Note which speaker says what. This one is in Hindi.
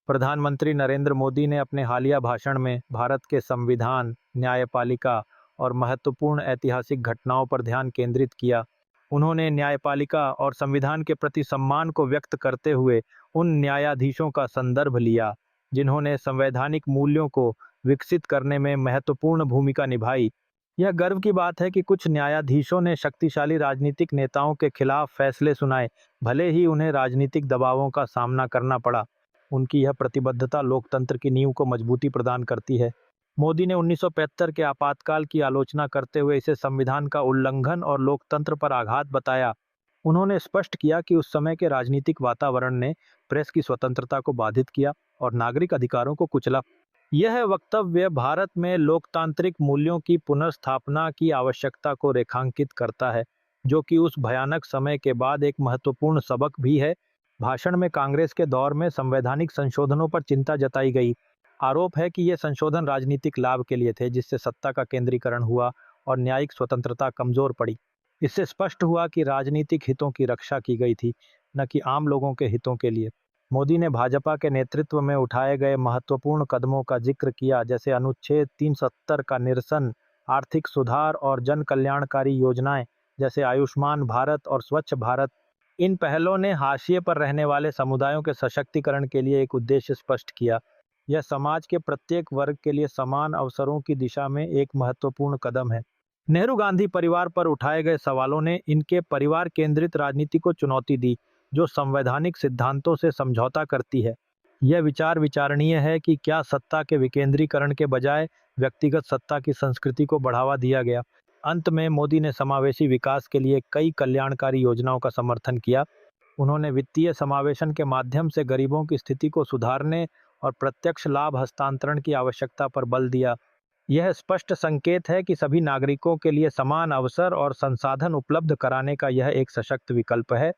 Speaker 1: प्रधानमंत्री नरेंद्र मोदी ने अपने हालिया भाषण में भारत के संविधान, न्यायपालिका और महत्वपूर्ण ऐतिहासिक घटनाओं पर ध्यान केंद्रित किया। उन्होंने न्यायपालिका और संविधान के प्रति सम्मान को व्यक्त करते हुए उन न्यायाधीशों का संदर्भ लिया, जिन्होंने संवैधानिक मूल्यों को विकसित करने में महत्वपूर्ण भूमिका निभाई। यह गर्व की बात है कि कुछ न्यायाधीशों ने शक्तिशाली राजनीतिक नेताओं के खिलाफ फैसले सुनाए, भले ही उन्हें राजनीतिक दबावों का सामना करना पड़ा। उनकी यह प्रतिबद्धता लोकतंत्र की नींव को मजबूती प्रदान करती है। मोदी ने 1975 के आपातकाल की आलोचना करते हुए इसे संविधान का उल्लंघन और लोकतंत्र पर आघात बताया। उन्होंने स्पष्ट किया कि उस समय के राजनीतिक वातावरण ने प्रेस की स्वतंत्रता को बाधित किया और नागरिक अधिकारों को कुचला। यह वक्तव्य भारत में लोकतांत्रिक मूल्यों की पुनर्स्थापना की आवश्यकता को रेखांकित करता है, जो कि उस भयानक समय के बाद एक महत्वपूर्ण सबक भी है। भाषण में कांग्रेस के दौर में संवैधानिक संशोधनों पर चिंता जताई गई। आरोप है कि ये संशोधन राजनीतिक लाभ के लिए थे, जिससे सत्ता का केंद्रीकरण हुआ और न्यायिक स्वतंत्रता कमजोर पड़ी। इससे स्पष्ट हुआ कि राजनीतिक हितों की रक्षा की गई थी, न कि आम लोगों के हितों के लिए। मोदी ने भाजपा के नेतृत्व में उठाए गए महत्वपूर्ण कदमों का जिक्र किया, जैसे अनुच्छेद 370 का निरसन, आर्थिक सुधार और जन कल्याणकारी योजनाएं जैसे आयुष्मान भारत और स्वच्छ भारत। इन पहलों ने हाशिए पर रहने वाले समुदायों के सशक्तिकरण के लिए एक उद्देश्य स्पष्ट किया। यह समाज के प्रत्येक वर्ग के लिए समान अवसरों की दिशा में एक महत्वपूर्ण कदम है। नेहरू गांधी परिवार पर उठाए गए सवालों ने इनके परिवार केंद्रित राजनीति को चुनौती दी, जो संवैधानिक सिद्धांतों से समझौता करती है। यह विचार विचारणीय है कि क्या सत्ता के विकेंद्रीकरण के बजाय व्यक्तिगत सत्ता की संस्कृति को बढ़ावा दिया गया। अंत में मोदी ने समावेशी विकास के लिए कई कल्याणकारी योजनाओं का समर्थन किया। उन्होंने वित्तीय समावेशन के माध्यम से गरीबों की स्थिति को सुधारने और प्रत्यक्ष लाभ हस्तांतरण की आवश्यकता पर बल दिया। यह स्पष्ट संकेत है कि सभी नागरिकों के लिए समान अवसर और संसाधन उपलब्ध कराने का यह एक सशक्त विकल्प है।